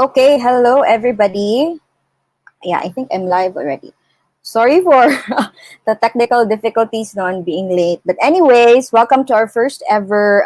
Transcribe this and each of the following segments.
Okay, hello everybody. Yeah, I think I'm live already. Sorry for the technical difficulties on being late. But anyways, welcome to our first ever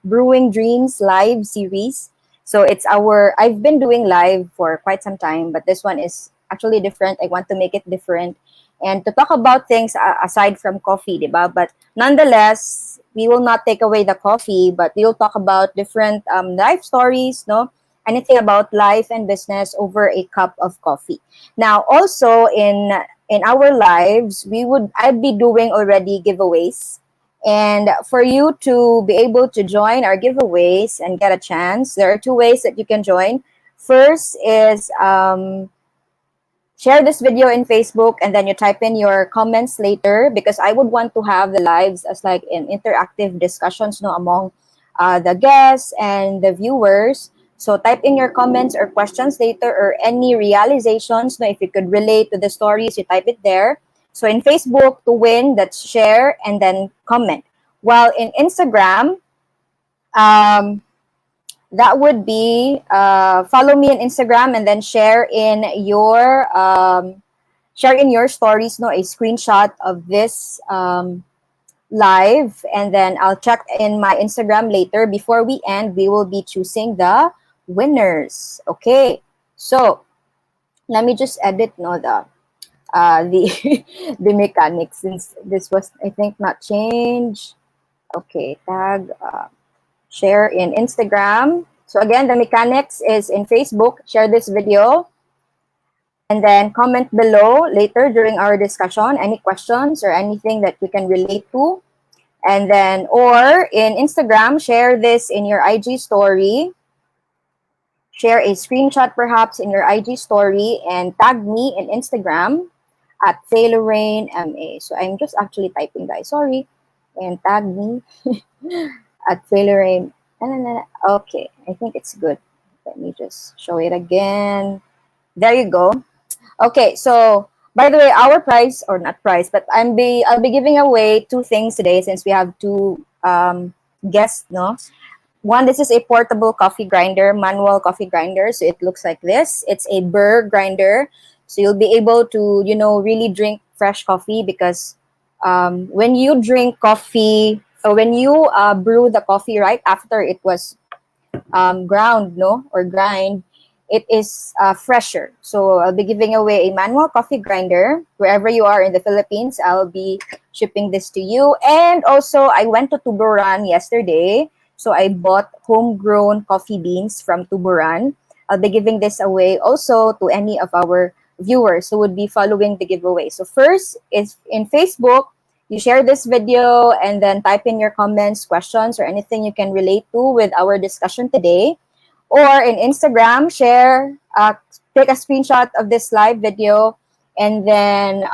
Brewing Dreams live series. So I've been doing live for quite some time, but this one is actually different. I want to make it different and to talk about things aside from coffee, diba? But nonetheless, we will not take away the coffee, but we'll talk about different life stories, no? Anything about life and business over a cup of coffee. Now, also in our lives, I'd be doing already giveaways. And for you to be able to join our giveaways and get a chance, there are two ways that you can join. First is share this video in Facebook and then you type in your comments later because I would want to have the lives as like an interactive discussions no, among the guests and the viewers. So type in your comments or questions later or any realizations. No, if you could relate to the stories, you type it there. So in Facebook, to win, that's share and then comment. While in Instagram, um, that would be follow me on Instagram and then share in your stories no a screenshot of this live, and then I'll check in my Instagram later. Before we end, we will be choosing the winners. Okay, so let me just edit no the the mechanics since this was I think not changed. Okay, tag share in Instagram. So again, the mechanics is in Facebook. Share this video and then comment below later during our discussion any questions or anything that you can relate to. And then, or in Instagram, share this in your IG story. Share a screenshot perhaps in your IG story and tag me in Instagram at TaylorRainMA. So I'm just actually typing, guys. Sorry. And tag me at TaylorRain. Okay, I think it's good. Let me just show it again. There you go. Okay, so by the way, our prize or not prize, but I'll be giving away two things today since we have two guests. No, one, this is a portable coffee grinder, manual coffee grinder. So it looks like this. It's a burr grinder, so you'll be able to really drink fresh coffee because when you drink coffee or when you brew the coffee right after it was ground, no, or grind, it is fresher. So I'll be giving away a manual coffee grinder wherever you are in the Philippines. I'll be shipping this to you. And also, I went to Tuburan yesterday, so I bought homegrown coffee beans from Tuburan. I'll be giving this away also to any of our viewers who would be following the giveaway. So first is in Facebook. You share this video and then type in your comments, questions, or anything you can relate to with our discussion today. Or in Instagram, take a screenshot of this live video and then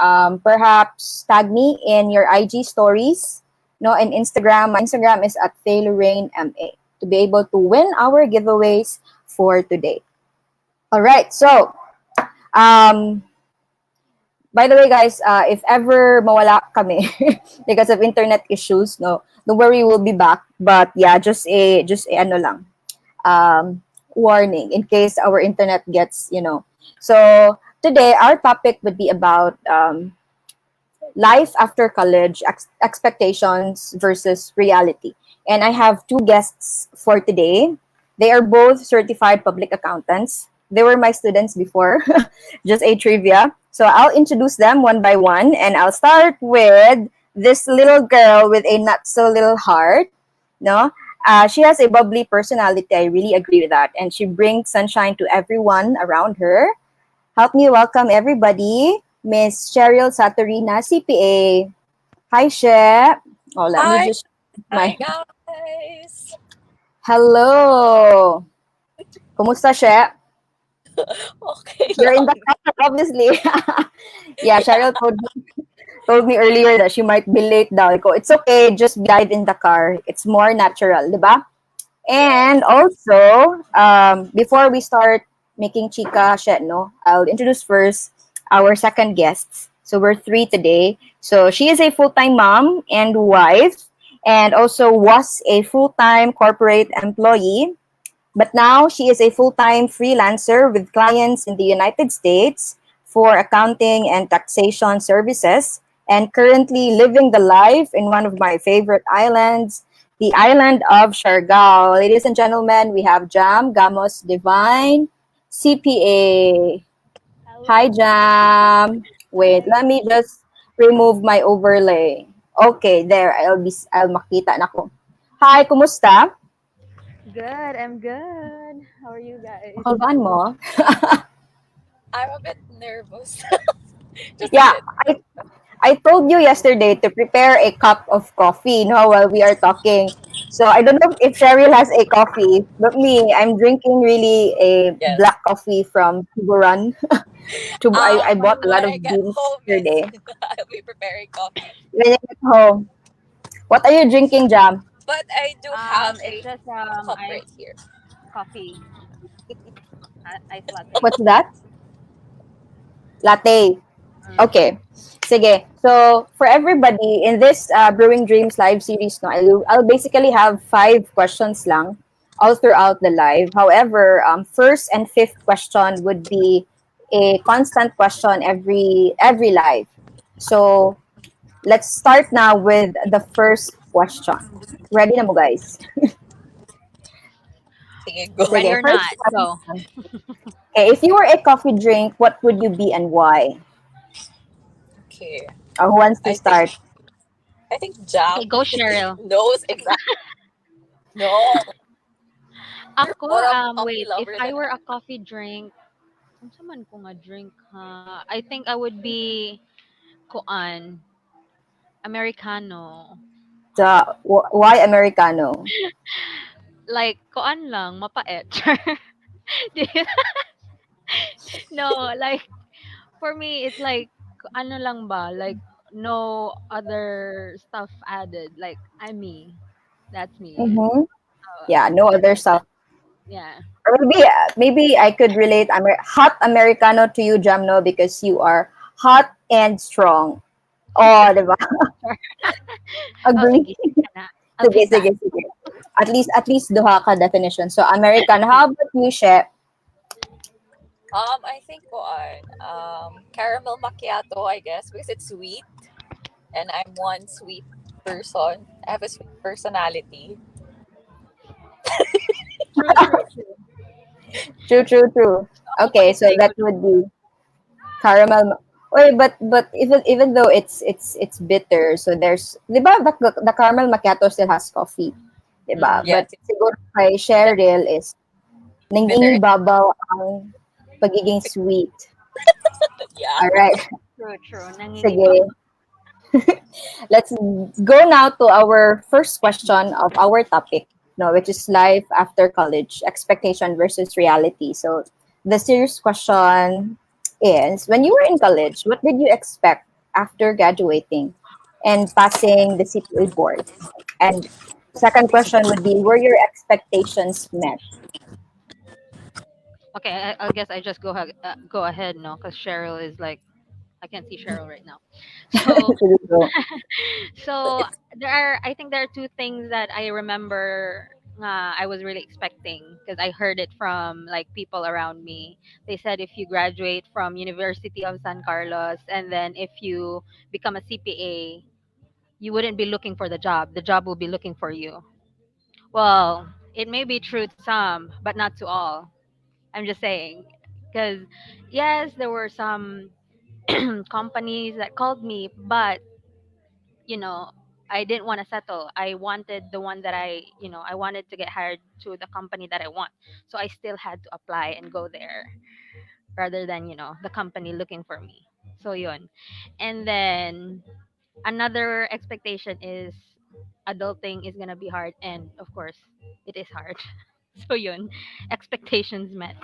perhaps tag me in your IG stories. No, in Instagram, my Instagram is at TaylorRainMA to be able to win our giveaways for today. All right, so by the way, guys, if ever mawala kami because of internet issues, no, don't worry, we'll be back. But yeah, just a ano lang, warning in case our internet gets, So today, our topic would be about life after college, expectations versus reality. And I have two guests for today. They are both certified public accountants. They were my students before, just a trivia. So I'll introduce them one by one, and I'll start with this little girl with a not so little heart. No, she has a bubbly personality. I really agree with that, and she brings sunshine to everyone around her. Help me welcome everybody, Miss Sheryl Saturinas, CPA. Hi, She. Oh, let me just Hi, guys. Hello. Kumusta, She? Okay You're in lang. the car, obviously. Yeah, Sheryl told me earlier that she might be late daw. Ko, it's okay, just be in the car. It's more natural, di ba? And Yes. also, before we start making chika, no, I'll introduce first our second guests. So we're three today. So she is a full-time mom and wife, and also was a full-time corporate employee. But now she is a full-time freelancer with clients in the United States for accounting and taxation services, and currently living the life in one of my favorite islands, the island of Siargao. Ladies and gentlemen, we have Jam Gamos-Devine, CPA. Hi, Hello. Jam. Wait, Hi. let me just remove my overlay. Okay, there. I'll makita na ko. Hi, kumusta? Good. I'm good. How are you guys? Kabahan mo? I'm a bit nervous. Just a Yeah, bit. I I told you yesterday to prepare a cup of coffee, no, while we are talking. So I don't know if Cheryl has a coffee, but me, I'm drinking really a Yes. black coffee from Tuburan. I bought a When lot I of get beans home, miss, yesterday. I'll be preparing coffee. When I get home, what are you drinking, Jam? But I do have It's a just cup right iced here. coffee, iced latte. What's that? Latte. Mm. Okay. Sige. So, for everybody, in this Brewing Dreams live series, no, I'll basically have 5 questions lang all throughout the live. However, first and fifth question would be a constant question every live. So, let's start now with the first question. Ready na mo, guys? Sige, go. Ready Sige, or first not? Go. question. Okay, if you were a coffee drink, what would you be and why? Okay. Who wants to I think start? I think Okay, Jam go, Cheryl. knows exactly. No, you're Ako, more of a coffee wait. If lover I than were I a coffee drink, unsa man ko nga drink ha? I think I would be kuan, Americano. Why Americano? Like kuan lang, mapait. No, like for me, it's like ano lang ba, like no other stuff added. Like I'm me. That's me. Mm-hmm. Uh, Yeah, no other stuff. yeah. Or maybe I could relate hot Americano to you, Jamno, because you are hot and strong. Oh, diba? Oh, Agree. sige, sige na. I'll Sige, take sige, that. sige. At least duha ka definition. So American. How about you, She? I think caramel macchiato, I guess, because it's sweet and I'm one sweet person. I have a sweet personality. True, true, true. True, true, true. Ako Okay, so paite ko. that would be caramel. Wait, but even though it's bitter, so there's, di ba, the caramel macchiato still has coffee, di ba? Mm, But Yes, siguro kay the Cheryl is bitter. nangingibabaw ang pagiging sweet. Yeah. All right. true, true. Nangingibaw. Sige. Let's go now to our first question of our topic, no, which is life after college, expectation versus reality. So the serious question is, when you were in college, what did you expect after graduating and passing the CPA board? And second question would be, were your expectations met? Okay, I guess I just go ahead, no, because Cheryl is like I can't see Cheryl right now. So Sige, go. so there are I think there are two things that I remember I was really expecting because I heard it from like people around me. They said if you graduate from University of San Carlos and then if you become a CPA, you wouldn't be looking for the job. The job will be looking for you. Well, it may be true to some, but not to all. I'm just saying because yes, there were some companies that called me, but you know, I didn't want to settle. I wanted the one that I wanted to get hired to the company that I want. So I still had to apply and go there rather than, the company looking for me. So yun. And then another expectation is adulting is going to be hard and of course, it is hard. So yun, expectations met.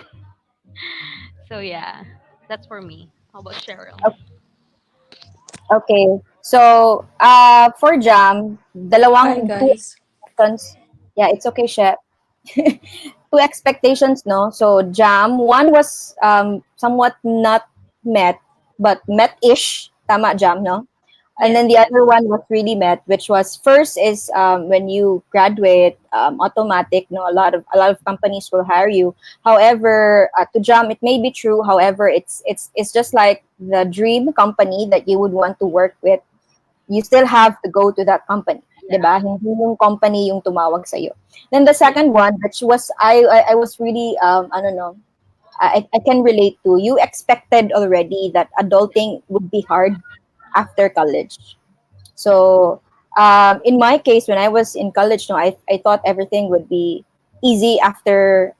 So yeah, that's for me. How about Cheryl? Okay. So, for Jam, Hi two guys. expectations. Yeah, it's okay, Chef. Two expectations, no? So, Jam, one was somewhat not met, but met-ish. Tama, Jam, no? And Yes, then the yes. other one was really met, which was first is when you graduate, automatic. No, a lot of companies will hire you. However, to Jam, it may be true. However, it's just like the dream company that you would want to work with. You still have to go to that company. Yeah. 'Di ba? Hindi yung company yung tumawag sa iyo. Then the Yeah. second one, which was I was really I don't know, I can relate to. You expected already that adulting would be hard after college. So in my case, when I was in college, no, I thought everything would be easy after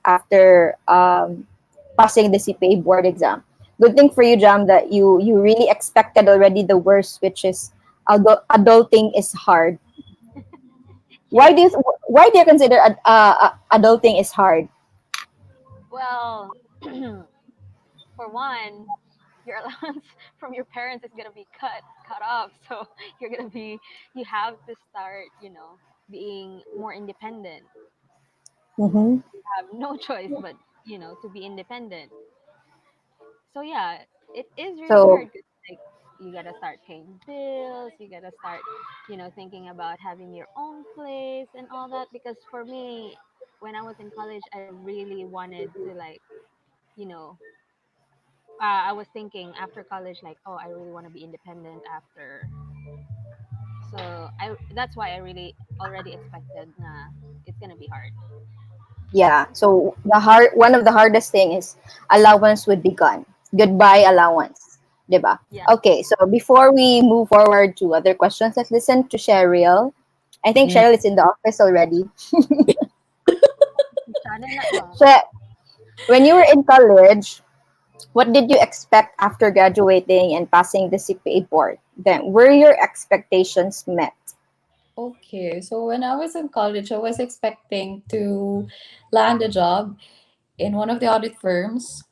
passing the CPA board exam. Good thing for you, Jam, that you really expected already the worst, which is adulting is hard. Why do Yes. you why do you consider adulting is hard? Well, for one, your allowance from your parents is gonna be cut off. So you're gonna be you have to start, being more independent. Mm-hmm. Have no choice but, to be independent. So yeah, it is really So hard 'cause, like, you gotta start paying bills, you gotta start, thinking about having your own place and all that. Because for me, when I was in college, I really wanted to, like, you know, I was thinking after college, like, oh, I really want to be independent after. So that's why I really already expected, nah, it's gonna be hard. yeah, so one of the hardest thing is allowance would be gone. Goodbye allowance, 'di ba? Yeah. Okay, so before we move forward to other questions, let's listen to Cheryl. I think Mm. Cheryl is in the office already. Sana na ba? When you were in college, what did you expect after graduating and passing the CPA board? Then, were your expectations met? Okay, so when I was in college, I was expecting to land a job in one of the audit firms,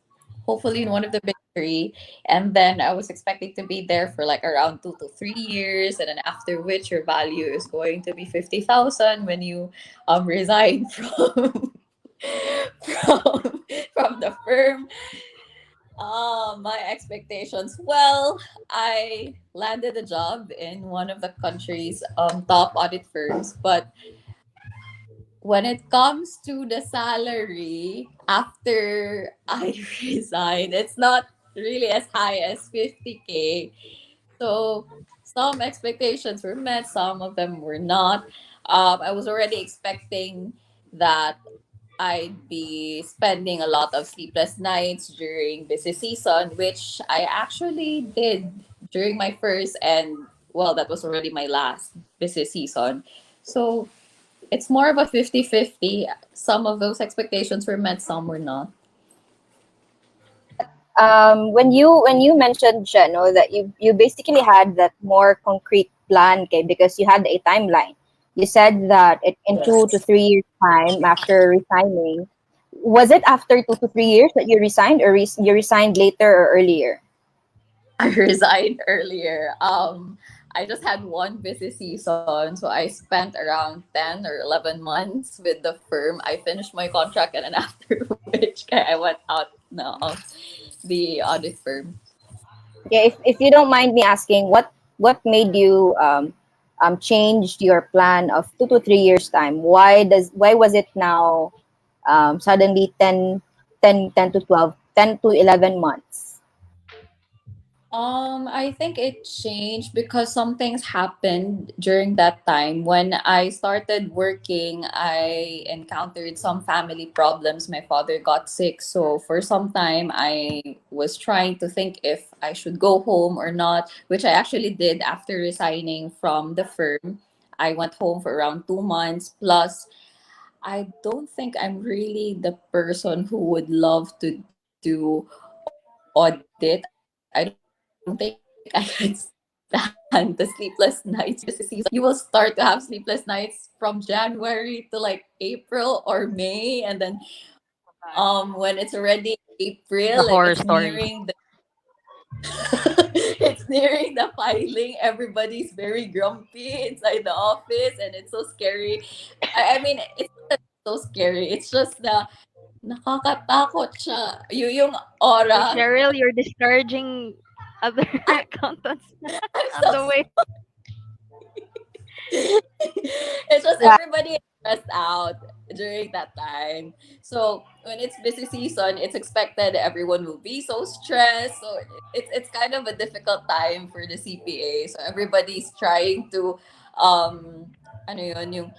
hopefully in one of the big three. And then I was expecting to be there for like around 2 to 3 years. And then after which your value is going to be 50,000 when you resign from from the firm. My expectations. Well, I landed a job in one of the country's top audit firms, but when it comes to the salary after I resigned, it's not really as high as 50K. So some expectations were met, some of them were not. I was already expecting that I'd be spending a lot of sleepless nights during busy season, which I actually did during my first and well, that was already my last busy season. So it's more of a 50-50. Some of those expectations were met, some were not. But when you mentioned, Jeno, that you basically had that more concrete plan, okay, because you had a timeline. You said that in 2 to 3 years time after resigning. Was it after 2 to 3 years that you resigned, or you resigned later or earlier? I resigned earlier. I just had one busy season, so I spent around 10 or 11 months with the firm. I finished my contract, and then after which I went out now of the audit firm. Yeah, if you don't mind me asking, what made you change your plan of 2 to 3 years time? Why was it now suddenly 10 to 11 months? I think it changed because some things happened during that time. When I started working, I encountered some family problems. My father got sick, so for some time I was trying to think if I should go home or not, which I actually did after resigning from the firm. I went home for around 2 months. Plus, I don't think I'm really the person who would love to do audit. I don't think I can stand the sleepless nights during busy season. You will start to have sleepless nights from January to like April or May, and then when it's already April, like it's The horror nearing the stories. it's nearing the filing. Everybody's very grumpy inside the office, and it's so scary. I mean, it's not that it's so scary. It's just the nakakatakot siya. Yung Hey, aura. Cheryl, you're discouraging. other I, accountants I'm on the so way. it's just Yeah. everybody is stressed out during that time. So when it's busy season, it's expected everyone will be so stressed. So it's kind of a difficult time for the CPA. So everybody's trying to ano yun, yung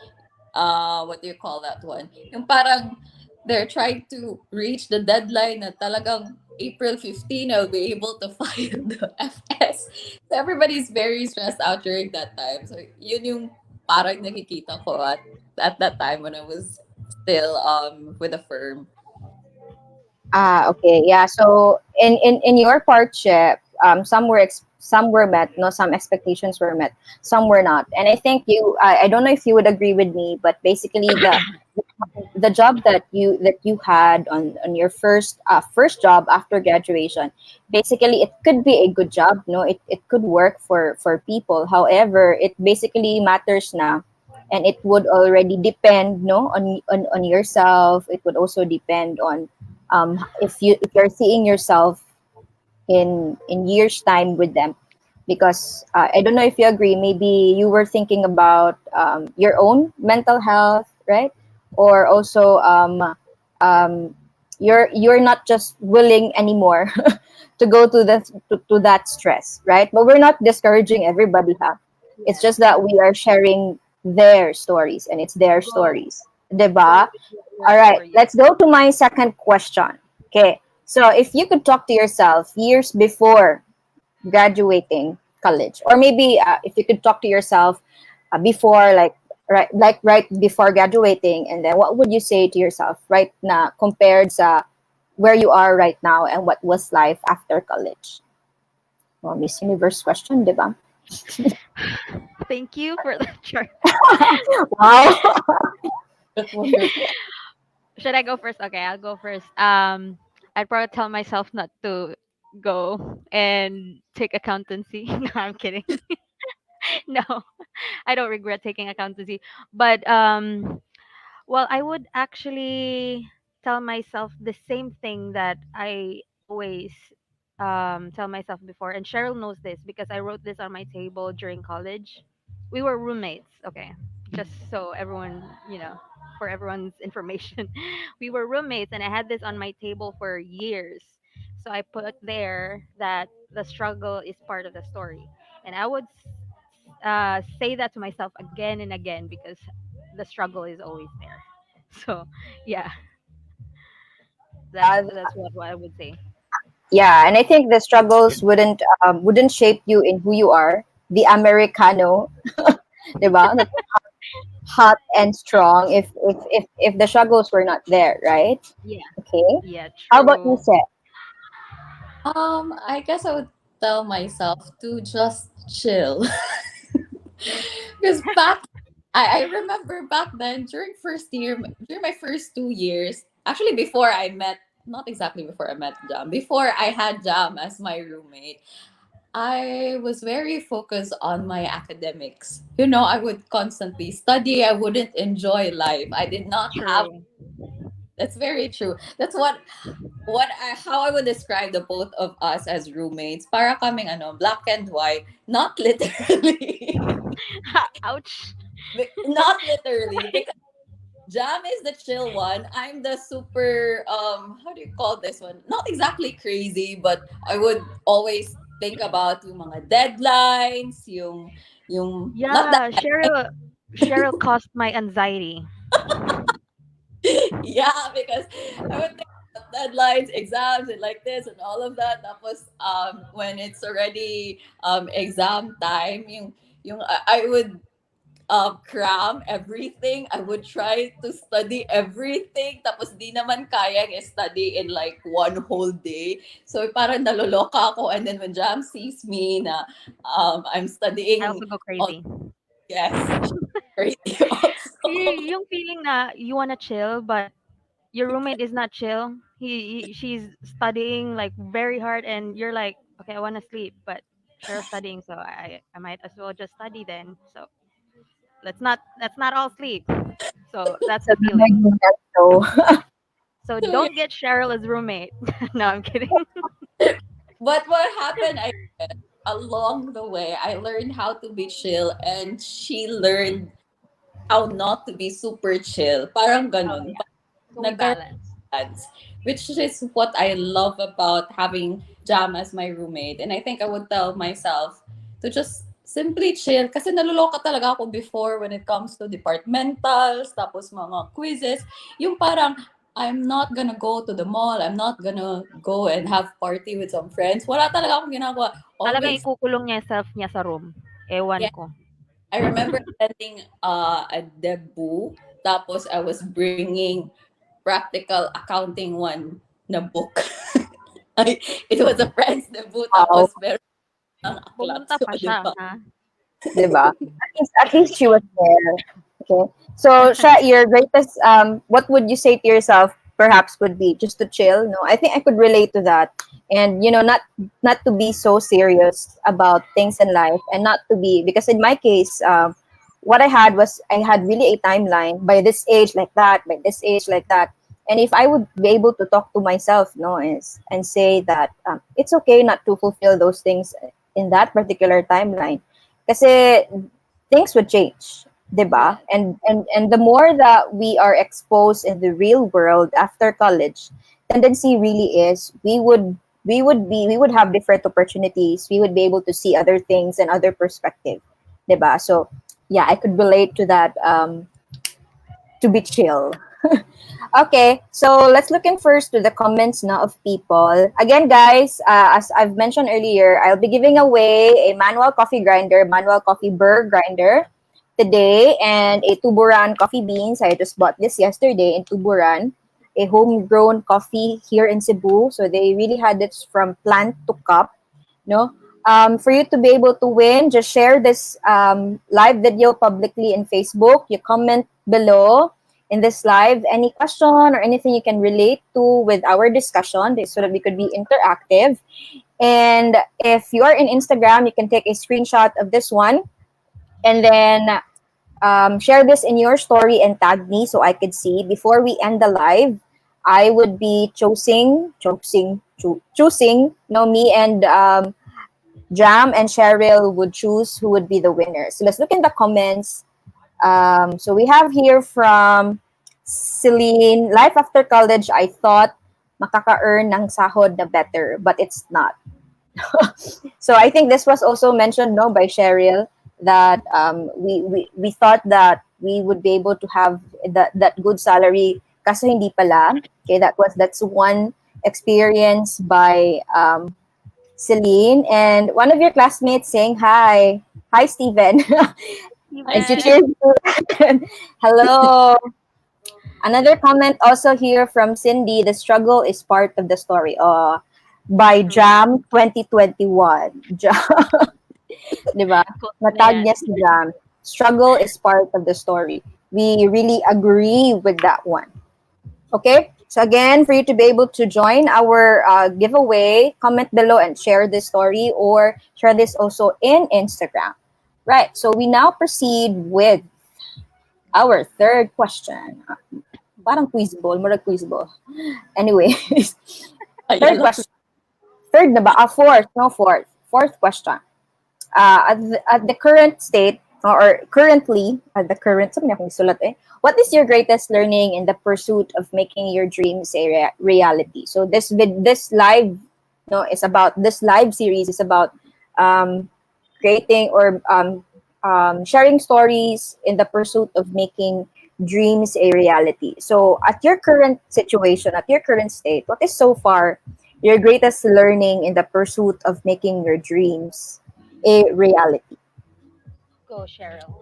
what do you call that one? Yung parang they're trying to reach the deadline na talagang April 15 I'll be able to file the FS. So everybody's very stressed out during that time. So yun yung parang nakikita ko at that time when I was still with the firm. Okay. Yeah. So in your partnership, some were met, no, some expectations were met, some were not. And I think I don't know if you would agree with me, but basically the job that you had on your first job after graduation, basically it could be a good job, no, it could work for people. However, it basically matters now, and it would already depend, no, on yourself. It would also depend on if you're seeing yourself in years time with them, because I don't know if you agree, maybe you were thinking about your own mental health, right? Or also you're not just willing anymore to go to that stress, right? But we're not discouraging everybody, huh? It's Yeah. just that we are sharing their stories, and it's their Oh, stories, diba? totally get All your right, story. let's go to my second question. Okay, so if you could talk to yourself years before graduating college, or maybe if you could talk to yourself before, like right before graduating, and then what would you say to yourself right now compared to where you are right now, and what was life after college? Well, Miss Universe question, diba? Thank you for the chart. Wow. That's wonderful. Should I go first? Okay, I'll go first. I'd probably tell myself not to go and take accountancy. No, I'm kidding. No, I don't regret taking accountancy. But well, I would actually tell myself the same thing that I always tell myself before. And Cheryl knows this because I wrote this on my table during college. We were roommates, okay? Just so everyone, for everyone's information. We were roommates, and I had this on my table for years. So I put there that the struggle is part of the story. And I would say that to myself again and again because the struggle is always there. So yeah, that's Yeah, that's what I would say. yeah, and I think the struggles wouldn't shape you in who you are, the Americano, diba? That's hot and strong, if the struggles were not there, right? Yeah, Okay. yeah, How about you, true. Seth? I guess I would tell myself to just chill. Because I remember back then during first year, during my first 2 years, actually before I met, not exactly before I met Jam, before I had Jam as my roommate, I was very focused on my academics. You know, I would constantly study. I wouldn't enjoy life. I did not have. True. That's very true. That's how I would describe the both of us as roommates. Para kaming ano, black and white, not literally. Ouch. Not literally, because Jam is the chill one. I'm the super how do you call this one? Not exactly crazy, but I would always think about yung mga deadlines, yung not that Yeah, Cheryl caused my anxiety. yeah, because I would think about deadlines, exams, and like this and all of that. That was when it's already exam time, yung I would cram everything. I would try to study everything. Tapos di naman kayang study in like one whole day. So parang naloloka ako. And then when Jam sees me na I'm I studying also go all, crazy. yes, crazy also. Yung feeling na you wanna chill, but your roommate is not chill. She's studying like very hard, and you're like, okay, I wanna sleep, but Cheryl's studying, so I might as well just study then. So let's not all sleep. So that's So the feeling. so So yeah, So don't get Cheryl as roommate. No, I'm kidding. But what happened, I guess, along the way, I learned how to be chill and she learned how not to be super chill. Parang Oh ganun. yeah, so we Nagkaroon balance. ng balance, which is what I love about having Jam as my roommate. And I think I would tell myself to just simply chill. Kasi naluloka talaga ako before when it comes to departmentals, tapos mga quizzes. Yung parang, I'm not gonna go to the mall. I'm not gonna go and have party with some friends. Wala talaga akong ginagawa. Talagang Always. ikukulong niya self niya sa room. Ewan Yeah. ko. I remember attending a debut. Tapos I was bringing practical accounting one na book. It was a friend's debut. Wow, Tapos meron ng aklat. Pumunta So, pa di siya, ba? ha? 'di ba? At least she was there. Okay. So, Sha, your greatest what would you say to yourself perhaps would be just to chill? No, I think I could relate to that. And not to be so serious about things in life, and not to be, because in my case, what I had was, I had really a timeline by this age like that, by this age like that. And if I would be able to talk to myself, no, and say that it's okay not to fulfill those things in that particular timeline, kasi things would change, 'di ba? Yeah. And the more that we are exposed in the real world after college, tendency really is we would have different opportunities. We would be able to see other things and other perspective, 'di ba? So yeah, I could relate to that, to be chill. Okay, so let's look in first to the comments now of people. Again, guys, as I've mentioned earlier, I'll be giving away a manual coffee burr grinder today, and a Tuburan coffee beans. I just bought this yesterday in Tuburan, a homegrown coffee here in Cebu. So they really had it from plant to cup. No, for you to be able to win, just share this live video publicly in Facebook. You comment below in this live any question or anything you can relate to with our discussion, so that we could be interactive. And if you are in Instagram, you can take a screenshot of this one, and then share this in your story and tag me so I could see. Before we end the live, I would be choosing. No, me and Jam and Cheryl would choose who would be the winner. So let's look in the comments. So we have here from Celine, life after college, I thought makaka-earn ng sahod na better, but it's not. So I think this was also mentioned, no, by Cheryl, that we thought that we would be able to have that good salary, kaso hindi pala. Okay, that's one experience by Celine, and one of your classmates saying hi. Hi, Steven. Hi, And to Steven. Steve. cheers. Hello. Another comment also here from Cindy. The struggle is part of the story. By True. Jam 2021. Jam, di ba? Quote na Natag yan. niya si Jam. Struggle is part of the story. We really agree with that one. Okay? So again, for you to be able to join our giveaway, comment below and share this story, or share this also in Instagram. Right. So we now proceed with our third question. Parang quiz ball, murag quiz ball. Anyway, Ayun third lang. question. Third na ba? Fourth. No, fourth. Fourth question. At the current state, or currently, at the current, sabi niya kung isulat eh, what is your greatest learning in the pursuit of making your dreams a reality? So this live, no, is about, this live series is about um, creating, or sharing stories in the pursuit of making dreams a reality. So at your current situation, at your current state, what is so far your greatest learning in the pursuit of making your dreams a reality? Go, Cheryl.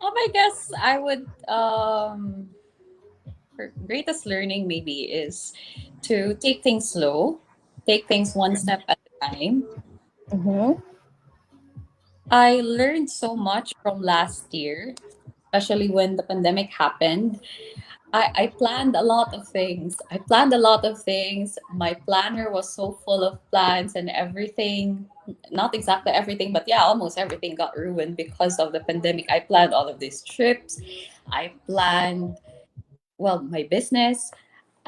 I guess I would greatest learning maybe is to take things slow, take things one step at a time. Mm-hmm. I learned so much from last year, especially when the pandemic happened. I planned a lot of things. I planned a lot of things. My planner was so full of plans and everything. Not exactly everything, but yeah, almost everything got ruined because of the pandemic. I planned all of these trips. I planned, well, my business.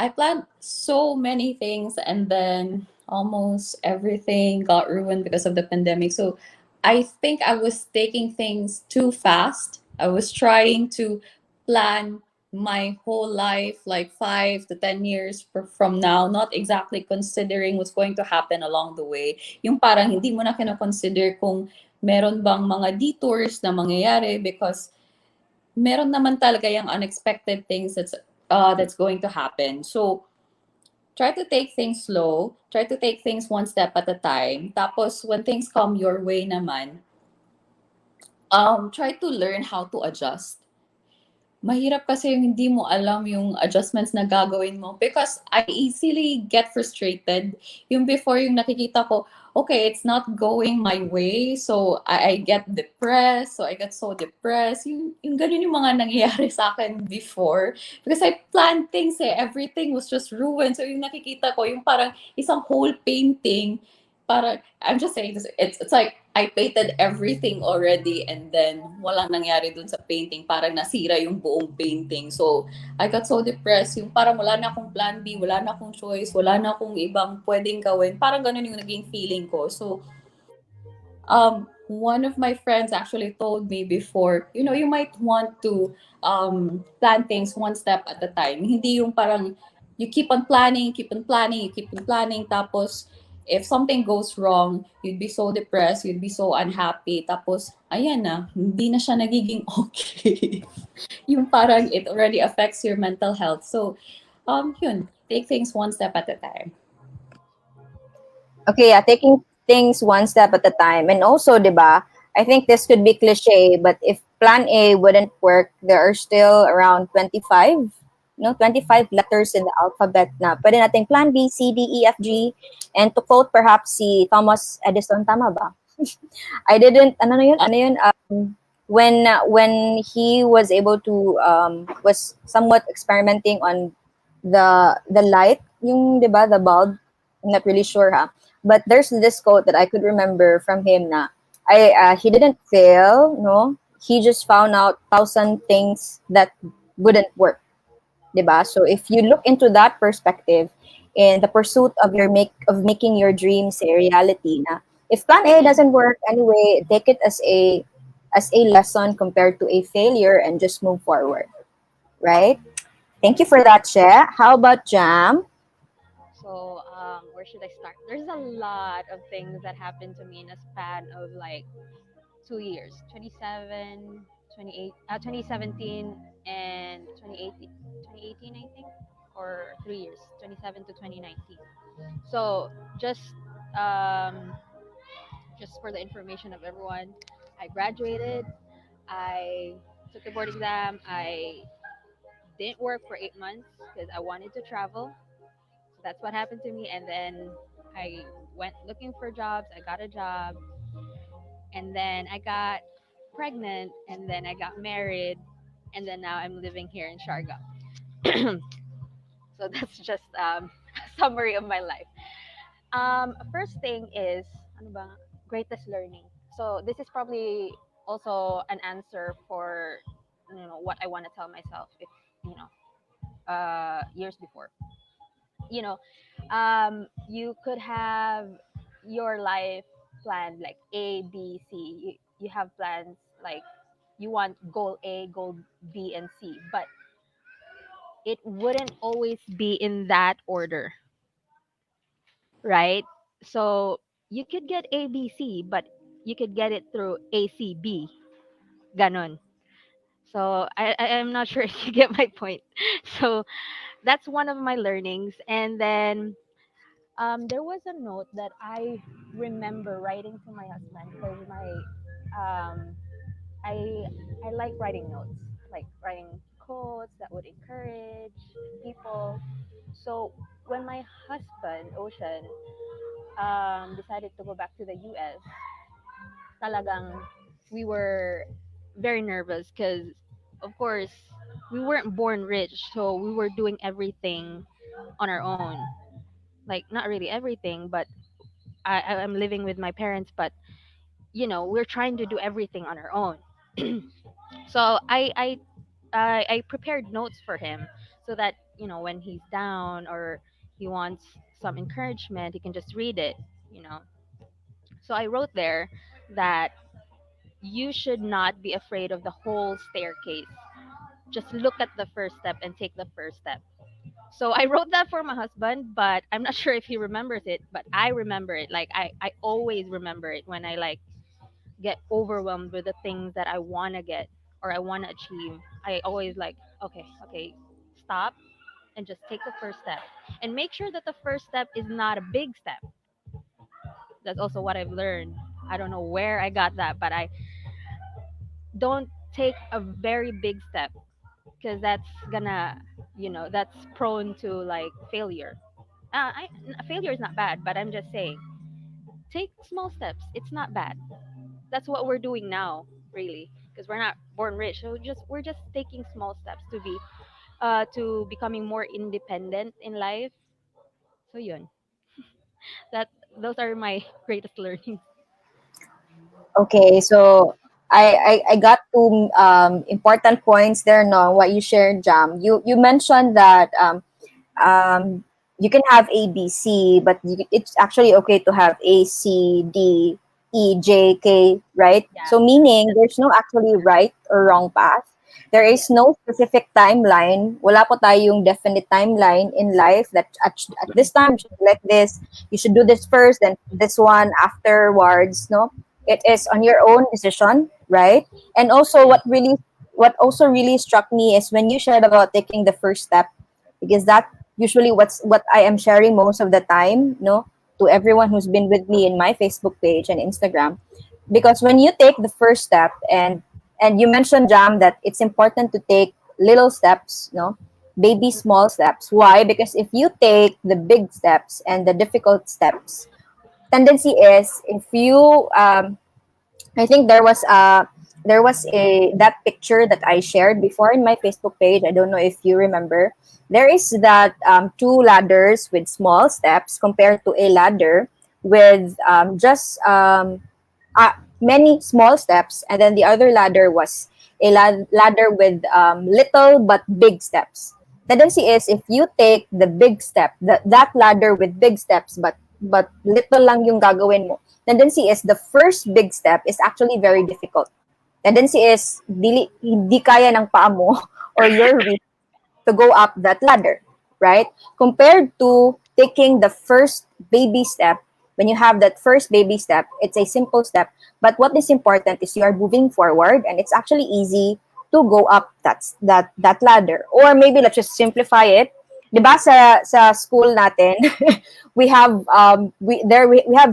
I planned so many things, and then almost everything got ruined because of the pandemic. So I think I was taking things too fast. I was trying to plan my whole life, like 5 to 10 years from now, not exactly considering what's going to happen along the way. Yung parang hindi mo na kino-consider kung meron bang mga detours na mangyayari, because meron naman talaga yung unexpected things that's going to happen. So try to take things slow, try to take things one step at a time. Tapos when things come your way naman, try to learn how to adjust. Mahirap kasi yung hindi mo alam yung adjustments na gagawin mo, because I easily get frustrated. Yung before, yung nakikita ko, okay, it's not going my way, so I get depressed, so I get so depressed. Yung ganun yung mga nangyayari sa akin before, because I planned things everything was just ruined. So yung nakikita ko, yung parang isang whole painting, para I'm just saying this, it's like I painted everything already, and then walang nangyari dun sa painting, parang nasira yung buong painting. So I got so depressed, yung parang wala na akong plan B, wala na akong choice, wala na akong ibang pwedeng gawin. Parang ganun yung naging feeling ko. So one of my friends actually told me before, you might want to plan things one step at a time. Hindi yung parang you keep on planning, keep on planning, you keep on planning, tapos if something goes wrong, you'd be so depressed, you'd be so unhappy, tapos ayan na, hindi na siya nagiging okay. Yung parang it already affects your mental health. So yun, take things one step at a time. Okay, yeah, taking things one step at a time. And also, 'di ba? I think this could be cliche, but if plan A wouldn't work, there are still around 25, 25 letters in the alphabet na pwede nating plan B, C, D, E, F, G. And to quote perhaps si Thomas Edison, tama ba? I didn't, ano yun, when he was able to, was somewhat experimenting on the light, yung, di ba, the bulb, I'm not really sure, ha? But there's this quote that I could remember from him na, he didn't fail, no? He just found out thousand things that wouldn't work, diba? So if you look into that perspective in the pursuit of making your dreams a reality, na if plan A doesn't work anyway, take it as a lesson compared to a failure and just move forward, right? Thank you for that, She. How about Jam? So, where should I start? There's a lot of things that happened to me in a span of like 2 years, 2017 and 2018, I think, or 3 years, 27 to 2019. So, um, just for the information of everyone, I graduated, I took the board exam, I didn't work for 8 months because I wanted to travel. So that's what happened to me. And then I went looking for jobs. I got a job. And then I got pregnant. And then I got married. And then now I'm living here in Sharga. So that's just a summary of my life. First thing is, ano ba? Greatest learning. So this is probably also an answer for what I want to tell myself if you know years before. you know you could have your life planned like A, B, C. You have plans like you want goal A, goal B, and C, but it wouldn't always be in that order, right? So you could get A, B, C, but you could get it through A, C, B, ganon. So I'm not sure if you get my point. So that's one of my learnings. And then there was a note that I remember writing to my husband because um, I I like writing notes, like writing quotes that would encourage people. So when my husband Ocean decided to go back to the U.S., talagang we were very nervous because, of course, we weren't born rich, so we were doing everything on our own. Like not really everything, but I'm living with my parents, but we're trying to do everything on our own. So I prepared notes for him so that when he's down or he wants some encouragement, he can just read it, you know. So I wrote there that you should not be afraid of the whole staircase. Just look at the first step and take the first step. So I wrote that for my husband, but I'm not sure if he remembers it, but I remember it. Like I always remember it when I like get overwhelmed with the things that I want to get or I want to achieve. I always like, okay, okay, stop and just take the first step. And make sure that the first step is not a big step. That's also what I've learned. I don't know where I got that, but I don't take a very big step because that's gonna, that's prone to like failure. Failure is not bad, but I'm just saying, take small steps. It's not bad. That's what we're doing now, really, because we're not born rich. So we're just taking small steps to becoming more independent in life. So yun, that those are my greatest learnings. Okay, so I got two important points there. No, what you shared, Jam. You mentioned that um, you can have A, B, C, but it's actually okay to have A, C, D, E, J, K, right? Yeah, So meaning there's no actually right or wrong path. There yeah, is no specific timeline. Wala po tayong definite timeline in life that at this time you should be like this. You should do this first, then this one afterwards. No, it is on your own decision, right? And also, yeah. what also really struck me is when you shared about taking the first step, because that usually what I am sharing most of the time, no, to everyone who's been with me in my Facebook page and Instagram. Because when you take the first step, and you mentioned, Jam, that it's important to take little steps, no, baby small steps. Why? Because if you take the big steps and the difficult steps, tendency is if you I think there was a that picture that I shared before in my Facebook page. I don't know if you remember. There is that two ladders with small steps compared to a ladder with just many small steps, and then the other ladder was a ladder with little but big steps. Tendency is if you take the big step, that ladder with big steps, but little lang yung gagawin mo. Tendency is the first big step is actually very difficult. Tendency is hindi kaya ng paa mo or your reach to go up that ladder, right? Compared to taking the first baby step, when you have that first baby step, it's a simple step. But what is important is you are moving forward, and it's actually easy to go up that ladder. Or maybe let's just simplify it. 'Di ba sa school natin, we have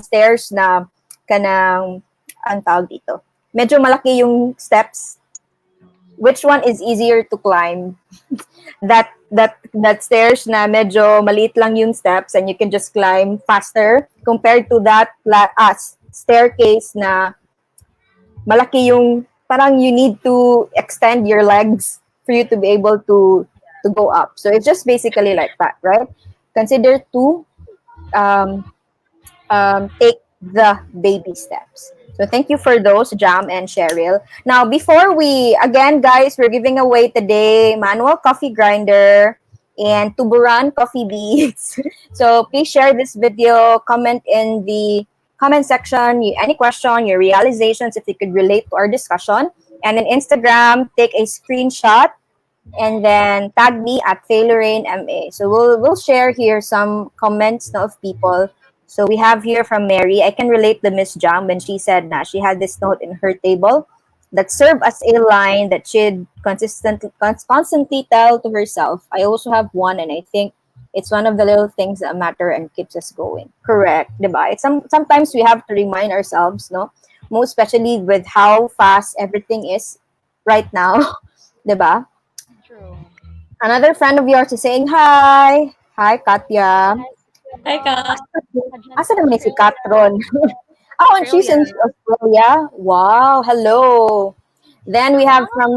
stairs na kanang ang tawag dito. Medyo malaki yung steps. Which one is easier to climb? That stairs na medyo maliit lang yung steps and you can just climb faster compared to that staircase na malaki yung parang you need to extend your legs for you to be able to go up. So it's just basically like that, right? Consider to um, take the baby steps. So thank you for those, Jam and Cheryl. Now, before again, guys, we're giving away today manual coffee grinder and Tuburan coffee beans. So please share this video, comment in the comment section, any question, your realizations, if you could relate to our discussion. And in Instagram, take a screenshot and then tag me at FailurainMA. So we'll share here some comments of people. So we have here from Mary. I can relate to Miss Jam when she said that she had this note in her table that served as a line that she'd constantly tell to herself. I also have one, and I think it's one of the little things that matter and keeps us going. Correct, diba? Sometimes we have to remind ourselves, no, most especially with how fast everything is right now, diba? True. Another friend of yours is saying hi. Hi, Katya. Hi, Hi, Ron. Kat. Adyan Asa sa naman ni si Australia. Katron? Oh, and she's in Australia. Australia. Wow, hello. Then we have Wow. from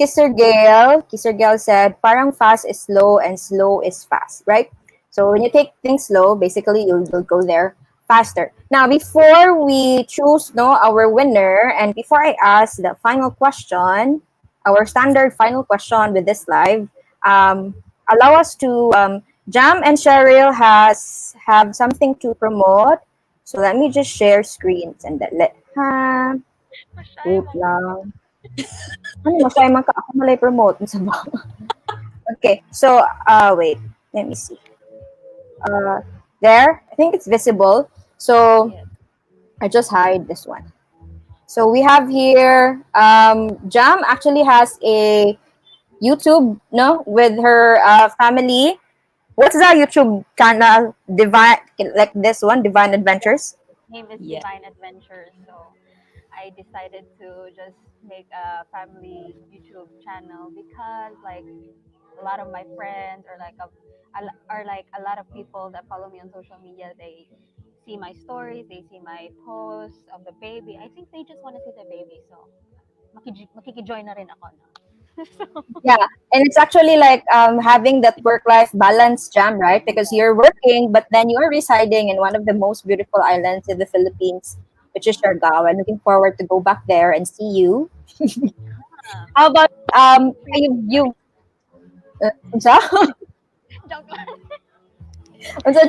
Kisser Gale. Kisser Gale said, parang fast is slow and slow is fast, right? So when you take things slow, basically you'll go there faster. Now, before we choose our winner, and before I ask the final question, our standard final question with this live, allow us to Jam and Cheryl have something to promote. So let me just share screens and then let ha Masaya wait mo. lang. Ano masaya man ka ako malay promote sa ba? Okay, so wait, let me see. Uh, there, I think it's visible. So Yes. I just hide this one. So we have here Jam actually has a YouTube, no, with her family. What's the YouTube channel? Divine, like this one, Divine Adventures. Name is Yeah. Divine Adventures. So I decided to just make a family YouTube channel because like a lot of my friends or like a lot of people that follow me on social media, they see my stories, they see my posts of the baby. I think they just want to see the baby. So makikijoin na rin ako. No? So, Yeah, and it's actually like having that work-life balance, Jam, right? Because you're working, but then you're residing in one of the most beautiful islands in the Philippines, which is Siargao. I'm looking forward to go back there and see you. um, How about free, you unsa? joke lang. Unsa?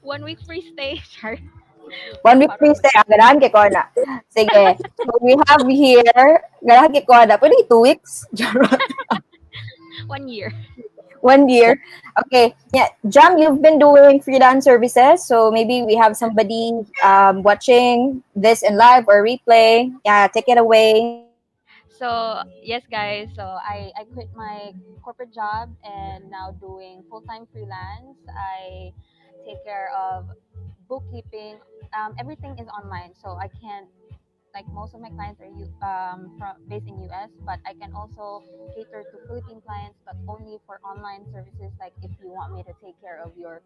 1 week free stay. Char. 1 week free Parol. stay, ganahan kay ko na. Sige. So we have here, ganahan kay ko na. Pwede 2 weeks? 1 year. 1 year. Okay. Yeah. Jam, you've been doing freelance services. So maybe we have somebody watching this in live or replay. Yeah, take it away. So yes, guys. So I quit my corporate job and now doing full time freelance. I take care of bookkeeping. Everything is online, so I can't like most of my clients are from based in US, but I can also cater to Philippine clients, but only for online services. Like if you want me to take care of your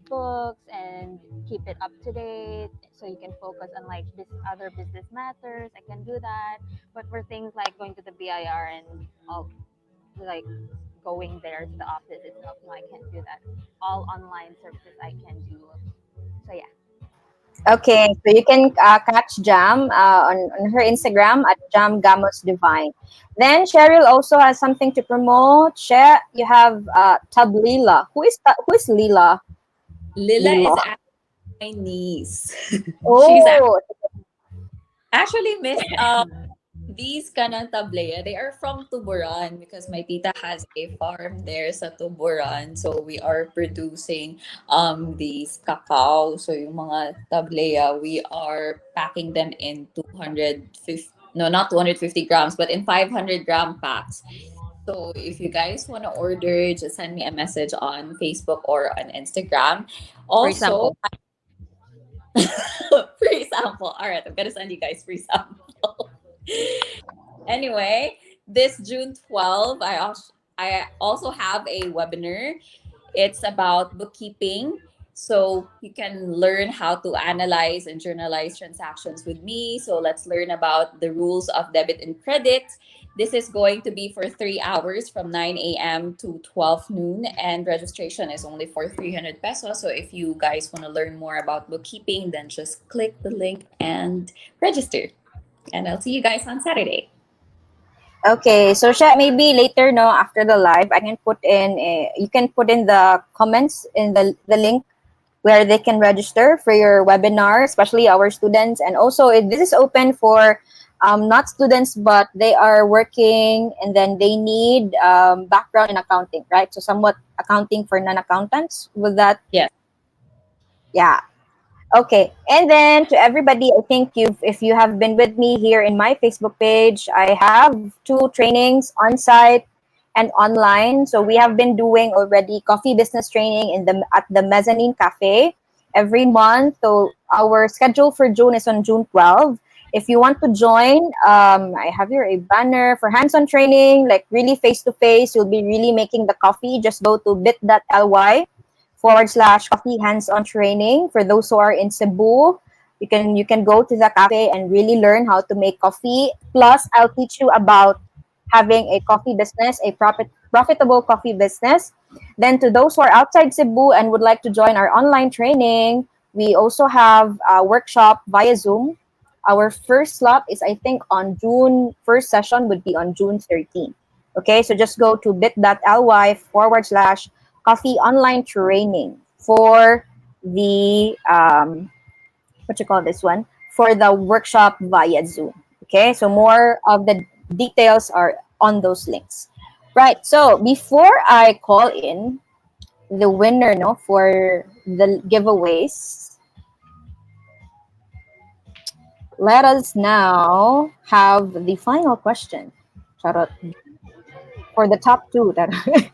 books and keep it up to date, so you can focus on like this other business matters, I can do that. But for things like going to the BIR and all like going there to the office itself, no, I can't do that. All online services I can do. So yeah. Okay. So you can catch Jam on her Instagram at Jam Gamos-Devine. Then Cheryl also has something to promote. Share, you have Tab Lila. Who is Lila? Lila Lila. is actually my niece. She's Oh, actually missed these kanang tablea. They are from Tuburan because my tita has a farm there sa Tuburan. So we are producing these cacao. So yung mga tablea, we are packing them in 250, no, not 250 grams, but in 500-gram packs. So if you guys want to order, just send me a message on Facebook or on Instagram. For Also, example, free sample. All right, I'm gonna send you guys free sample. Anyway, this June 12, I also have a webinar. It's about bookkeeping. So you can learn how to analyze and journalize transactions with me. So let's learn about the rules of debit and credit. This is going to be for 3 hours from 9 a.m. to 12 noon, and registration is only for 300 pesos. So if you guys want to learn more about bookkeeping, then just click the link and register. And I'll see you guys on Saturday. okay. So maybe later, no, after the live, I can put in you can put in the comments in the link where they can register for your webinar, especially our students. And also, this is open for not students, but they are working and then they need background in accounting, right? So somewhat accounting for non-accountants. With that, Yes. yeah. Okay, and then to everybody, I think if you have been with me here in my Facebook page, I have two trainings on site and online. So we have been doing already coffee business training in the at the Mezzanine Cafe every month. So our schedule for June is on June 12. If you want to join, I have here a banner for hands-on training, like really face-to-face. You'll be really making the coffee. Just go to bit.ly/coffee hands-on training. For those who are in Cebu, you can go to the cafe and really learn how to make coffee. Plus, I'll teach you about having a coffee business, a profitable coffee business. Then to those who are outside Cebu and would like to join our online training, we also have a workshop via Zoom. Our first slot is, I think, on June. First session would be on June 13th. Okay, so just go to bit.ly/coffee online training for the what you call this one, for the workshop via Zoom. Okay, so more of the details are on those links. Right. So before I call in the winner, no, for the giveaways, let us now have the final question. Charot. For the top two. That Hindi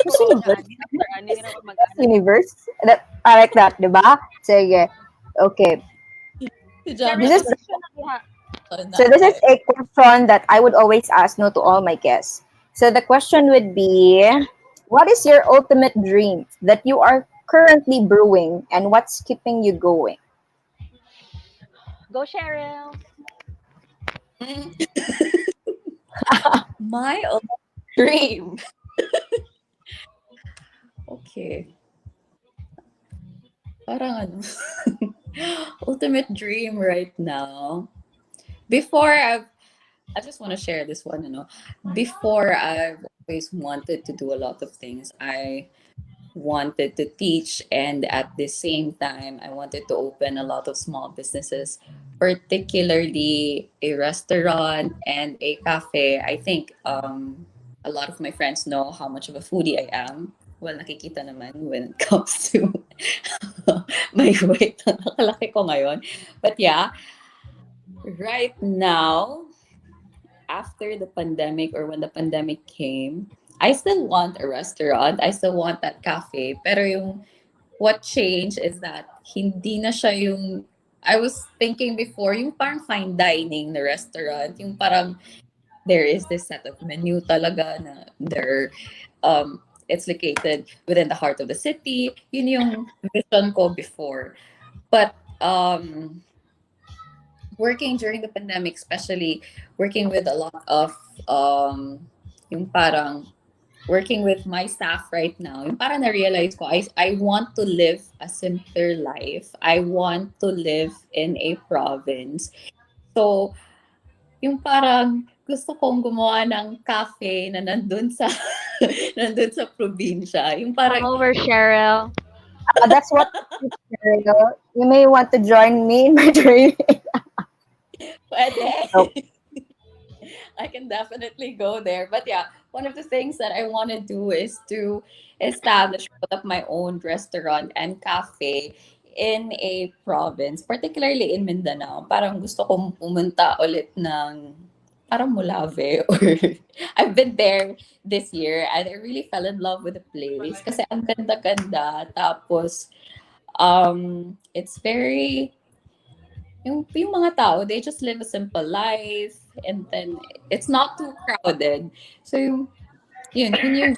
Miss ako Universe. mag-ani. After ano, hindi na ako Miss mag-ani. Universe. That, I like that, diba? Sige. Okay. Si This Javi Cheryl, is may kasi question na diha. So na this is tayo. a question that I would always ask no to all my guests. So the question would be, what is your ultimate dream that you are currently brewing and what's keeping you going? Go, Cheryl. Mm, my dream. Okay. Parang ano. Ultimate dream right now. Before I just want to share this one, Before I've always wanted to do a lot of things. I wanted to teach, and at the same time I wanted to open a lot of small businesses, particularly a restaurant and a cafe. I think a lot of my friends know how much of a foodie I am. Well, nakikita naman when it comes to my weight. Nakalaki ko ngayon. But yeah, right now, after the pandemic or when the pandemic came, I still want a restaurant. I still want that cafe. Pero yung what changed is that hindi na siya yung I was thinking before, yung parang fine dining na restaurant, yung parang there is this set of menu talaga na there it's located within the heart of the city. Yun yung vision ko before. But working during the pandemic, especially working with a lot of yung parang working with my staff right now, yung parang na-realize ko, I want to live a simpler life. I want to live in a province. So, yung parang gusto kong gumawa ng cafe na nandun sa nandun sa probinsya. Yung Come parang over, Cheryl. That's what you may want to join me in my training. pwede. So, I can definitely go there. But yeah, one of the things that I want to do is to establish, put up my own restaurant and cafe in a province, particularly in Mindanao. Parang gusto kong pumunta ulit ng parang Molave or I've been there this year and I really fell in love with the place kasi ang ganda-ganda. Tapos it's very yung mga tao, they just live a simple life and then it's not too crowded. So yun yung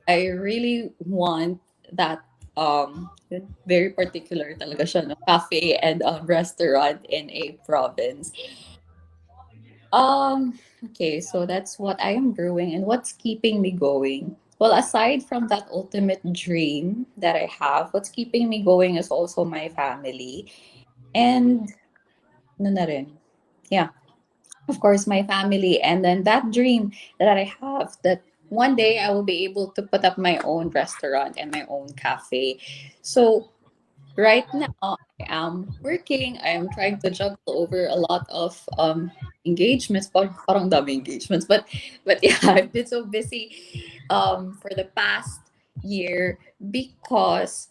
I really want that yun, very particular talaga siya, no? Cafe and restaurant in a province. Okay, so that's what I am brewing and what's keeping me going. Well, aside from that ultimate dream that I have, what's keeping me going is also my family. And ano na rin, yeah, of course, my family. And then that dream that I have that one day I will be able to put up my own restaurant and my own cafe. So right now I am working. I am trying to juggle over a lot of engagements. Parang dami engagements. But yeah, I've been so busy for the past year because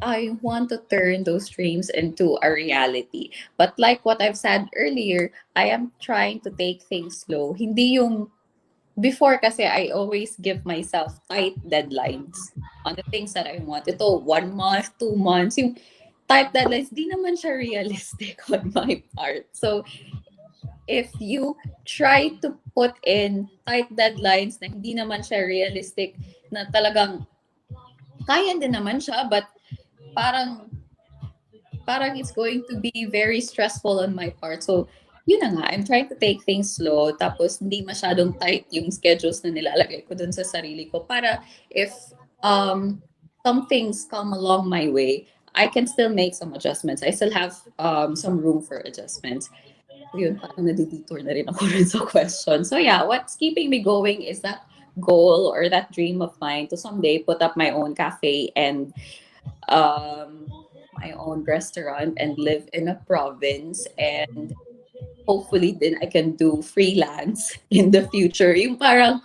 I want to turn those dreams into a reality. But like what I've said earlier, I am trying to take things slow. Hindi yung before kasi I always give myself tight deadlines on the things that I want. Ito, 1 month, 2 months. Yung tight deadlines, di naman siya realistic on my part. So if you try to put in tight deadlines na hindi naman siya realistic, na talagang kaya din naman siya, but parang parang it's going to be very stressful on my part. So, yun na nga, I'm trying to take things slow, tapos hindi masyadong tight yung schedules na nilalagay ko dun sa sarili ko para if some things come along my way, I can still make some adjustments. I still have some room for adjustments. Yun, parang nadidetour na rin ako rin sa question. So yeah, what's keeping me going is that goal or that dream of mine to someday put up my own cafe and um, my own restaurant and live in a province, and hopefully then I can do freelance in the future. Yung parang,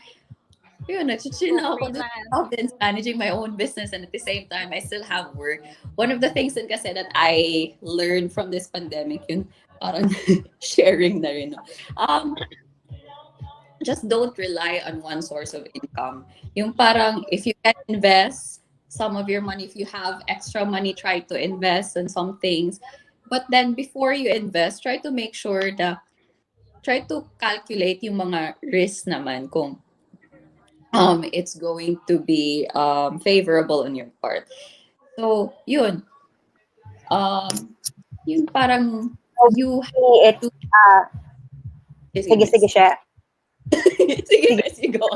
yun, nag-chill Oh, na ako dun freelance. sa province, managing my own business, and at the same time, I still have work. One of the things din kasi that I learned from this pandemic, yun, parang sharing na rin, no? Just don't rely on one source of income. Yung parang, if you can invest some of your money, if you have extra money, try to invest in some things. But then before you invest, try to make sure that, try to calculate yung mga risk naman kung it's going to be favorable on your part. So, um, yun parang you have Hopefully, it's to, sige, sige sige Miss. siya. Sige, Sige. Miss, you go.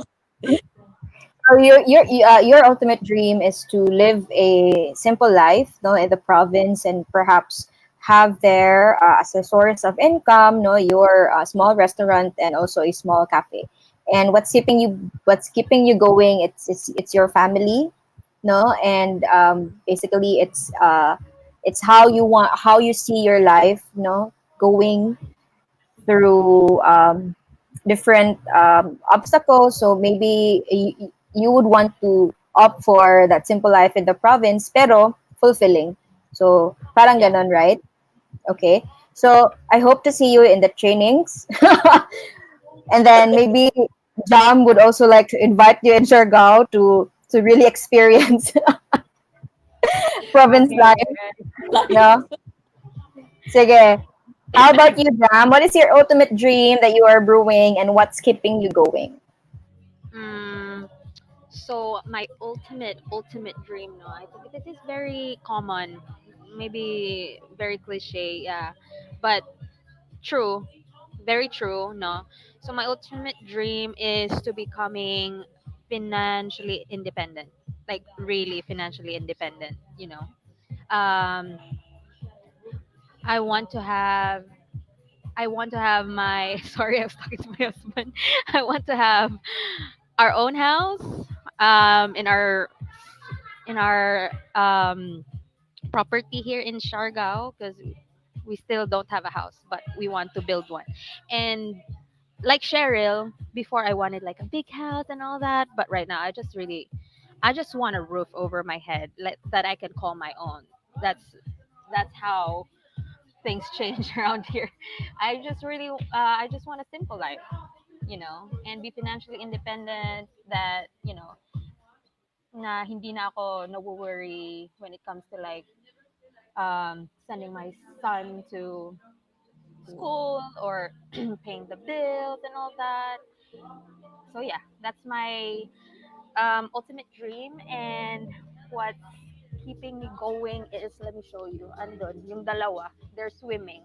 So your ultimate dream is to live a simple life, no, in the province, and perhaps have there as a source of income, no, your small restaurant and also a small cafe. And what's keeping you going? It's your family, no, and basically it's how you see your life, no, going through different obstacles. So maybe you would want to opt for that simple life in the province, pero fulfilling. So parang Yeah. ganon, right? Okay. So I hope to see you in the trainings, and then maybe Jam would also like to invite you in Siargao to really experience province Okay. life. No, sige. How about you, Jam? What is your ultimate dream that you are brewing, and what's keeping you going? Mm, so my ultimate dream, no, I think this is very common, maybe very cliche, yeah, but true, very true, no. So my ultimate dream is to becoming financially independent, like really financially independent. Um, I want to have I want to have my sorry, I was talking to my husband. I want to have our own house in our property here in Siargao, because we still don't have a house, but we want to build one. And like Cheryl, before I wanted like a big house and all that, but right now I just want a roof over my head, that I can call my own. That's how things change around here. I just want a simple life, and be financially independent, that, na hindi na ako worry when it comes to like sending my son to school, or paying the bills and all that. So yeah, that's my ultimate dream. And what's keeping me going is, let me show you. Andun, yung dalawa, they're swimming.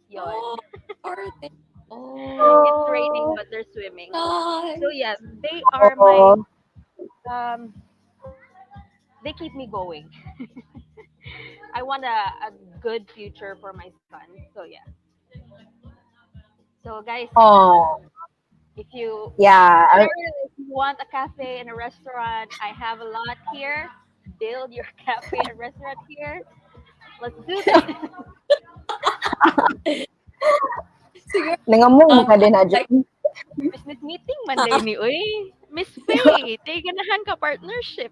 Yon. Oh, are they? It's Oh, raining, Oh, but they're swimming. So nice. yeah, they are my oh, um they keep me going. I want a good future for my son. So yeah. So guys, oh, if you yeah. Cheryl, if you want a cafe and a restaurant, I have a lot here. Build your cafe and restaurant here. Let's do this. Siguro, Nangamong ka din, like, Adjan. Business meeting Monday ni uy. Miss Faye, take ganahan ka partnership.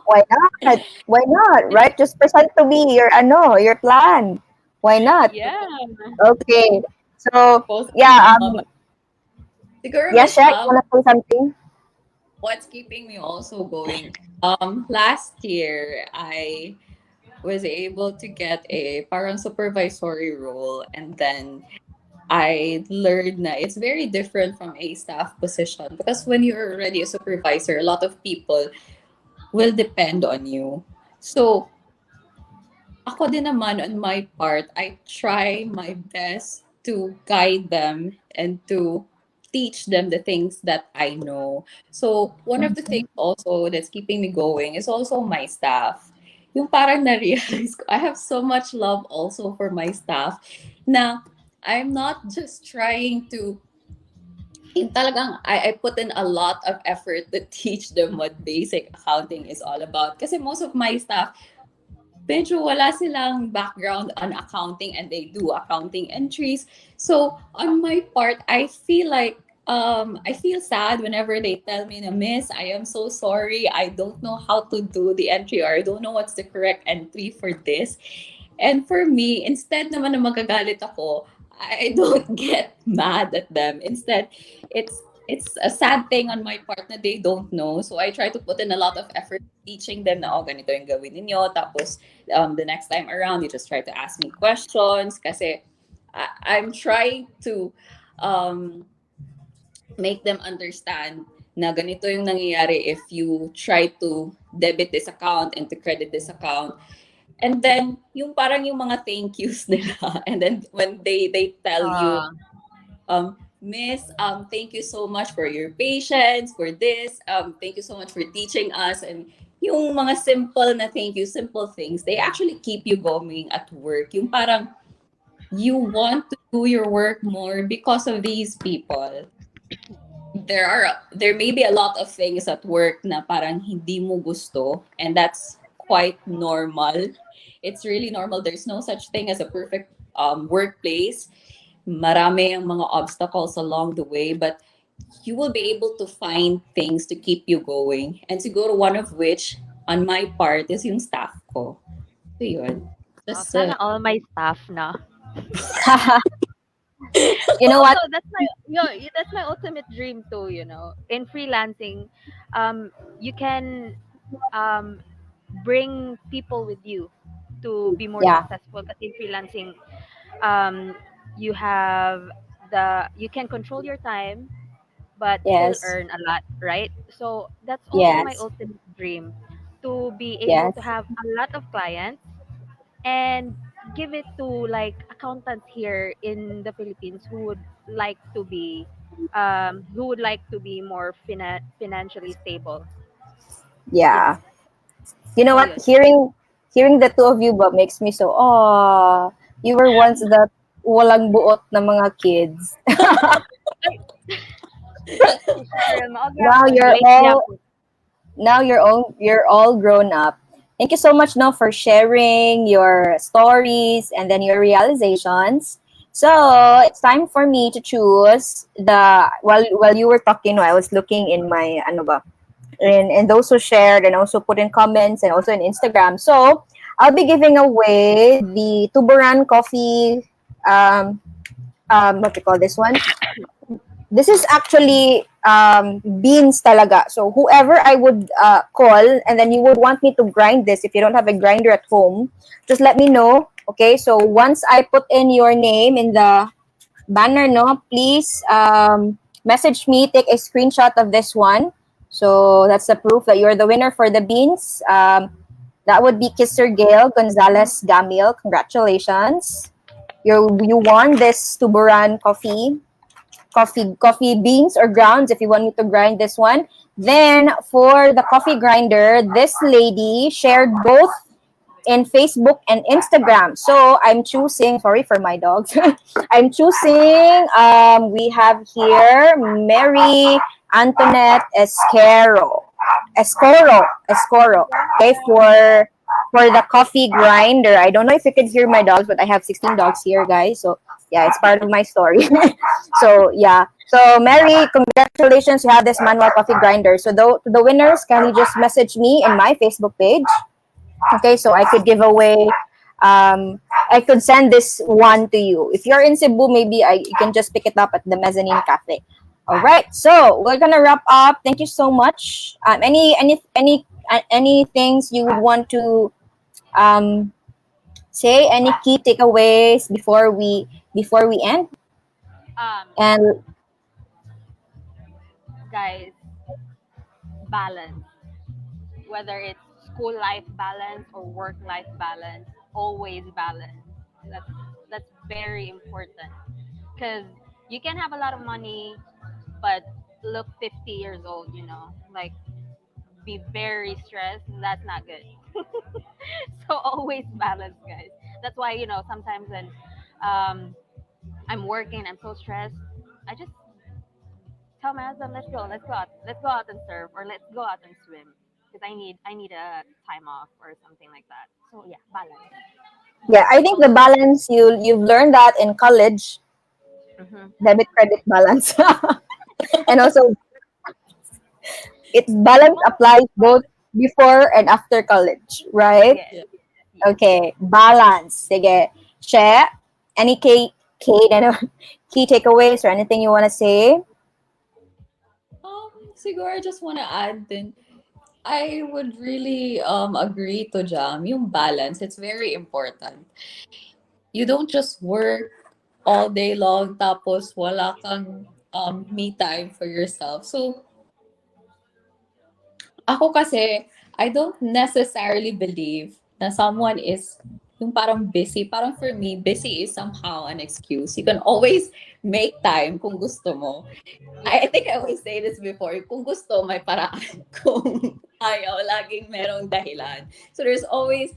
Why not? Why not? Right? Just present to me your plan. Why not? Yeah. Okay. So, post, yeah, siguro, yeah, Miss Shaq, you Pam, wanna say something? what's keeping me also going? Last year, I was able to get a parang supervisory role, and then I learned that it's very different from a staff position, because when you're already a supervisor, a lot of people will depend on you. So, ako din naman on my part, I try my best to guide them and to teach them the things that I know. So, one of the things also that's keeping me going is also my staff. Yung parang na-realize ko, I have so much love also for my staff na I'm not just trying to yung talagang I put in a lot of effort to teach them what basic accounting is all about. Kasi most of my staff, medyo wala silang background on accounting and they do accounting entries. So on my part, I feel sad whenever they tell me na miss, I am so sorry. I don't know how to do the entry or I don't know what's the correct entry for this. And for me, instead naman na magagalit ako, I don't get mad at them. Instead, it's a sad thing on my part na they don't know. So I try to put in a lot of effort teaching them na, oh, ganito yung gawin ninyo. Tapos, the next time around, you just try to ask me questions. Kasi I'm trying to um, make them understand na ganito yung nangyayari if you try to debit this account and to credit this account. And then, yung parang yung mga thank yous nila. And then, when they tell you, Uh, Miss, thank you so much for your patience, for this. Thank you so much for teaching us. And yung mga simple na thank you, simple things, they actually keep you going at work. Yung parang you want to do your work more because of these people. There may be a lot of things at work na parang hindi mo gusto, and that's quite normal. It's really normal. There's no such thing as a perfect workplace. Marami ang mga obstacles along the way, but you will be able to find things to keep you going. And siguro one of which, on my part, is yung staff ko. So yun. Just, sana all my staff na. You know what? Also, that's my ultimate dream too. In freelancing, you can um bring people with you to be more Yeah. successful. Because in freelancing, um, you can control your time, but still Yes. earn a lot, right? So that's also my Yes. ultimate dream, to be able Yes. to have a lot of clients and give it to like accountants here in the Philippines like to be who would like to be more financially stable. Yeah. You know So what? yun. Hearing the two of you but makes me so, oh, you were once the walang buot na mga kids. Sure, Now maaga you're late all gyapon. now you're all grown up. Thank you so much now for sharing your stories and then your realizations. So it's time for me to choose the while you were talking, I was looking in my ano ba, and those who shared and also put in comments and also in Instagram. So I'll be giving away the Tuburan coffee what do you call this one? This is actually beans talaga. So whoever I would call, and then you would want me to grind this if you don't have a grinder at home, just let me know. Okay, so once I put in your name in the banner, no, please message me, take a screenshot of this one. So that's the proof that you're the winner for the beans. That would be Kisser Gail Gonzalez Gamil. Congratulations. You won this Tuburan coffee beans or grounds if you want me to grind this one. Then for the coffee grinder, this lady shared both in Facebook and Instagram. So I'm choosing, sorry for my dogs. I'm choosing, we have here Mary Antoinette Escoro. Okay, for the coffee grinder. I don't know if you can hear my dogs, but I have 16 dogs here, guys. So yeah, it's part of my story. So yeah. So Mary, congratulations, you have this manual coffee grinder. So the winners, can you just message me in my Facebook page? Okay, so I could give away. I could send this one to you. If you're in Cebu, maybe you can just pick it up at the Mezzanine Cafe. All right, so we're gonna wrap up. Thank you so much. Any things you would want to um, say? Any key takeaways before we end? Um, And guys, balance. Whether it's school life balance or work life balance, always balance. That's that's very important, because you can have a lot of money but look 50 years old, like be very stressed. That's not good. So always balance, guys. That's why, sometimes when um I'm working, I'm so stressed, I just tell my husband, let's go out and surf, or let's go out and swim, because I need a time off or something like that. So yeah, balance. Yeah, I think the Although, balance you've learned that in college, hmm debit credit balance. And also its balance applies both before and after college, right? yes, Yeah. yes. Okay, balance. Sige. Share any ano, key takeaways or anything you want to say? Siguro I just want to add din, I would really agree to Jam, yung balance, it's very important. You don't just work all day long tapos wala kang me time for yourself. So, ako kasi, I don't necessarily believe na someone is yung parang busy. Parang for me, busy is somehow an excuse. You can always make time kung gusto mo. I Yes. think I always say this before, kung gusto, may paraan. Kung ayaw, laging merong dahilan. So there's always,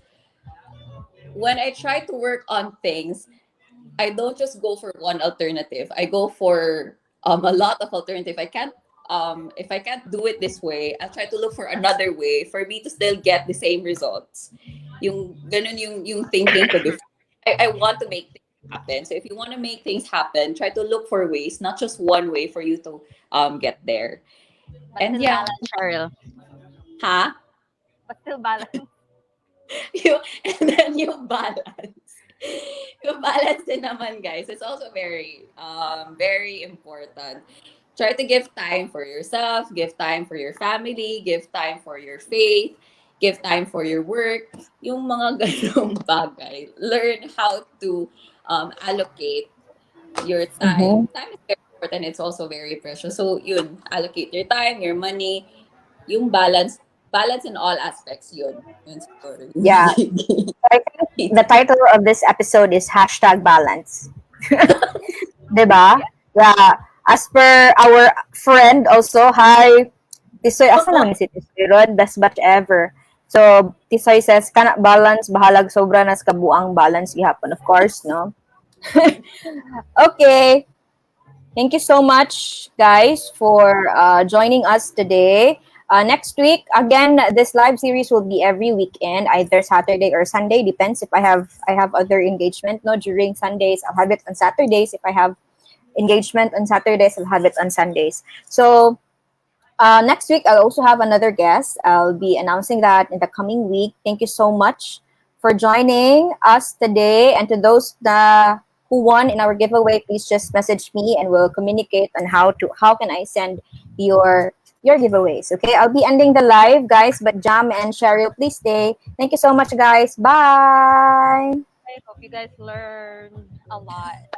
when I try to work on things, I don't just go for one alternative. I go for a lot of alternative. I can't if I can't do it this way, I'll try to look for another way for me to still get the same results. Yung ganun yung thinking ko before. I want to make things happen. So if you want to make things happen, try to look for ways, not just one way for you to get there. But And still yeah, balance, Cheryl. ha? But still balance. You, and then yung balance. Yung balance din naman, guys. It's also very important. Try to give time for yourself, give time for your family, give time for your faith, give time for your work. Yung mga ganong bagay. Learn how to allocate your Mm-hmm. time. Time is very important. It's also very precious. So, yun, allocate your time, your money, yung balance in all aspects, yun. Yun siguro. Yeah. I think the title of this episode is hashtag balance. 'Diba? Yeah. Yeah. As per our friend also, hi, Tisoy, asa naman ni si Tisoy Rod? Best batch ever. So, Tisoy says, kana balance, bahalag sobra nas kabuang balance gihapon, of course, no? Okay. Thank you so much, guys, for joining us today. Next week, again, this live series will be every weekend, either Saturday or Sunday. Depends if I have other engagement. No, during Sundays, I'll have it on Saturdays. If I have engagement on Saturdays, I'll have it on Sundays. So next week, I'll also have another guest. I'll be announcing that in the coming week. Thank you so much for joining us today. And to those who won in our giveaway, please just message me and we'll communicate on how can I send your giveaways. Okay, I'll be ending the live, guys. But Jam and Cheryl, please stay. Thank you so much, guys. Bye. I hope you guys learned a lot.